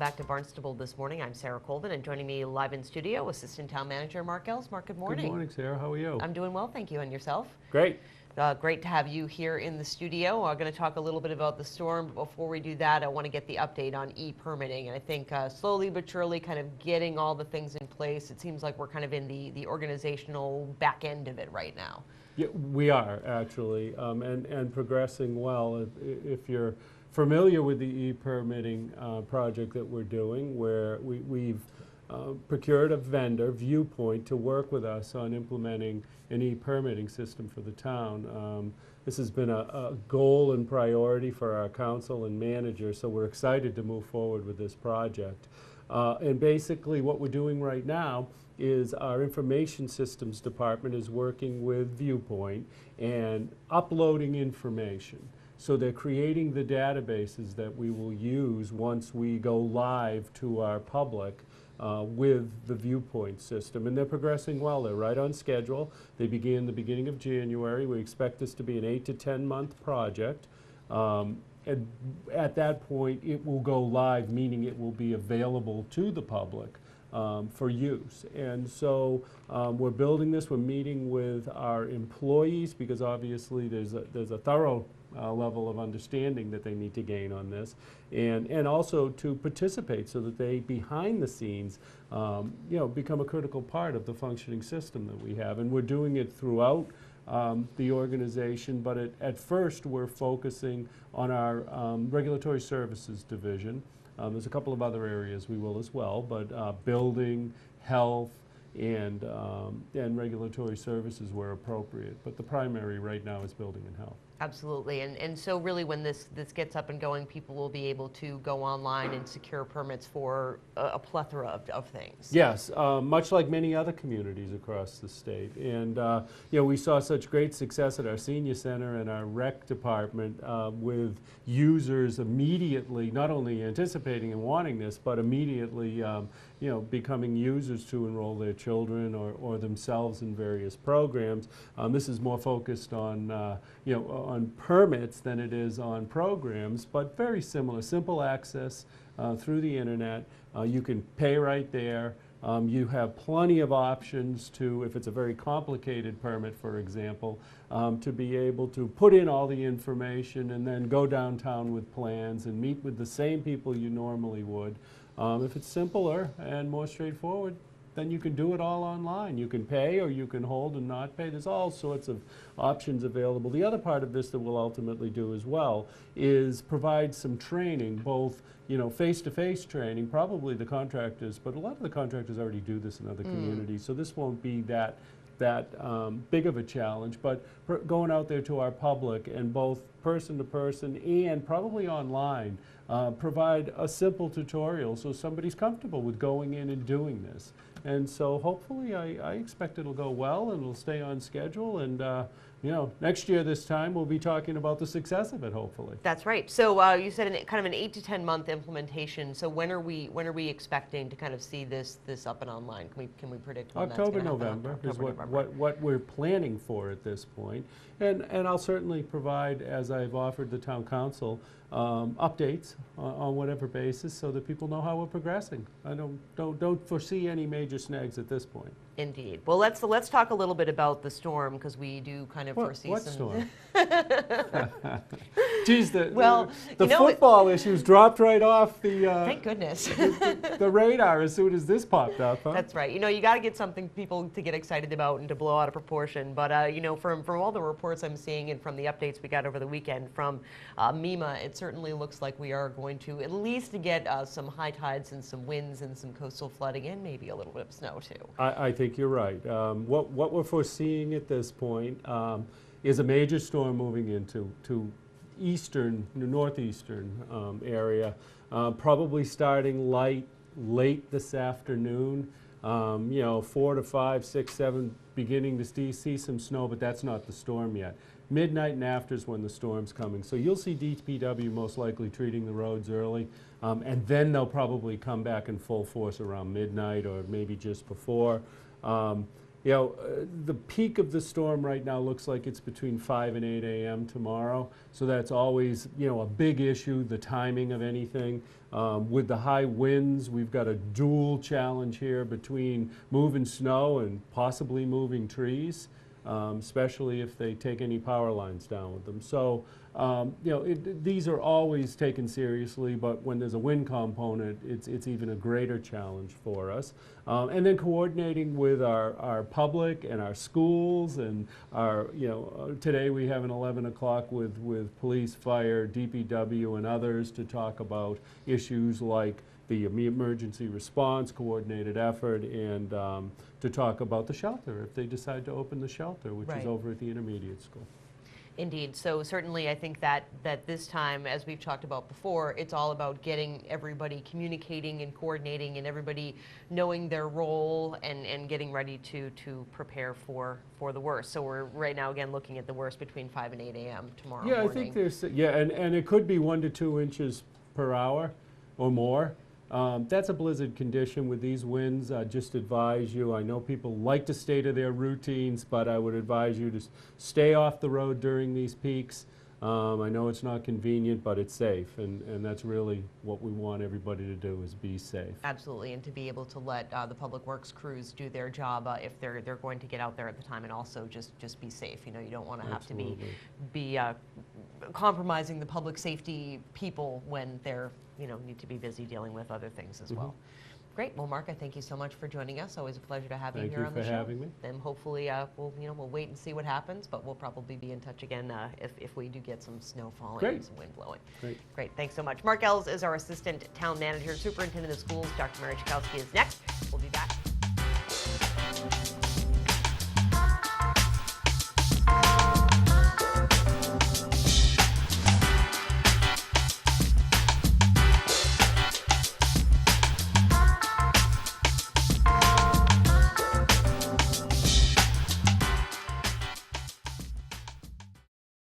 back to Barnstable this morning. I'm Sarah Colvin, and joining me live in studio, Assistant Town Manager Mark Ells. Mark, good morning. Good morning, Sarah. How are you? I'm doing well, thank you. And yourself? Great. Great to have you here in the studio. I'm going to talk a little bit about the storm, but before we do that, I want to get the update on e-permitting. And I think slowly but surely kind of getting all the things in place. It seems like we're kind of in the organizational back end of it right now. Yeah, we are actually, and progressing well. If you're familiar with the e-permitting project that we're doing, where we've procured a vendor, Viewpoint, to work with us on implementing an e-permitting system for the town. This has been a goal and priority for our council and manager, so we're excited to move forward with this project. And basically what we're doing right now is our information systems department is working with Viewpoint and uploading information. So they're creating the databases that we will use once we go live to our public with the Viewpoint system. And they're progressing well. They're right on schedule. They began the beginning of January. We expect this to be an 8 to 10 month project. And at that point, it will go live, meaning it will be available to the public for use. And so we're building this. We're meeting with our employees because obviously there's a thorough level of understanding that they need to gain on this, and also to participate so that they, behind the scenes, become a critical part of the functioning system that we have. And we're doing it throughout the organization, but at first we're focusing on our regulatory services division. There's a couple of other areas we will as well, but building, health, and regulatory services where appropriate. But the primary right now is building and health. Absolutely, and so really when this gets up and going, people will be able to go online and secure permits for a plethora of things. Yes, much like many other communities across the state. And we saw such great success at our senior center and our rec department with users immediately, not only anticipating and wanting this, but immediately becoming users to enroll their children or themselves in various programs. This is more focused on on permits than it is on programs, but very similar, simple access through the internet. You can pay right there. You have plenty of options to, if it's a very complicated permit, for example, to be able to put in all the information and then go downtown with plans and meet with the same people you normally would. If it's simpler and more straightforward, then you can do it all online. You can pay or you can hold and not pay. There's all sorts of options available. The other part of this that we'll ultimately do as well is provide some training, both face-to-face training, probably the contractors, but a lot of the contractors already do this in other communities, so this won't be that big of a challenge, but going out there to our public and both person to person and probably online, provide a simple tutorial so somebody's comfortable with going in and doing this. And so hopefully I expect it'll go well and it'll stay on schedule, and next year this time we'll be talking about the success of it, hopefully. That's right. So you said kind of an 8 to 10 month implementation. So when are we expecting to kind of see this up and online? Can we predict when October, that's November is November. what we're planning for at this point. And I'll certainly provide, as I've offered the town council, updates on whatever basis so that people know how we're progressing. I don't foresee any major snags at this point. Indeed. Well, let's talk a little bit about the storm, because we do kind of foresee what some. Storm? Geez, the football issues dropped right off the. Thank goodness. the radar as soon as this popped up. Huh? That's right. You got to get something people to get excited about and to blow out of proportion. But from all the reports I'm seeing and from the updates we got over the weekend from MEMA, it certainly looks like we are going to at least get some high tides and some winds and some coastal flooding and maybe a little bit of snow too. I think you're right. What we're foreseeing at this point is a major storm moving into northeastern area, probably starting late this afternoon. 4 to 5, 6, 7, beginning to see some snow, but that's not the storm yet. Midnight and after is when the storm's coming. So you'll see DPW most likely treating the roads early, and then they'll probably come back in full force around midnight or maybe just before. The peak of the storm right now looks like it's between 5 and 8 a.m. tomorrow. So that's always, a big issue, the timing of anything. With the high winds, we've got a dual challenge here between moving snow and possibly moving trees, especially if they take any power lines down with them. So, these are always taken seriously, but when there's a wind component, it's even a greater challenge for us. And then coordinating with our public and our schools and our, today we have an 11 o'clock with police, fire, DPW, and others to talk about issues like the emergency response, coordinated effort, and to talk about the shelter if they decide to open the shelter, which is over at the intermediate school. Indeed. So certainly I think that this time, as we've talked about before, it's all about getting everybody communicating and coordinating and everybody knowing their role and getting ready to prepare for the worst. So we're right now, again, looking at the worst between 5 and 8 a.m. tomorrow morning. I think there's, and it could be 1 to 2 inches per hour or more. That's a blizzard condition with these winds. I just advise you, I know people like to stay to their routines, but I would advise you to stay off the road during these peaks. I know it's not convenient, but it's safe, and that's really what we want everybody to do, is be safe. Absolutely, and to be able to let the public works crews do their job if they're going to get out there at the time, and also just be safe. You don't want to have to be compromising the public safety people when they're need to be busy dealing with other things as well. Great. Well, Mark, I thank you so much for joining us. Always a pleasure to have you here on the show. Thank you for having me. And hopefully, we'll wait and see what happens, but we'll probably be in touch again if we do get some snow falling and some wind blowing. Great. Thanks so much. Mark Ells is our Assistant Town Manager, Superintendent of Schools. Dr. Mary Chakowski is next. We'll be back.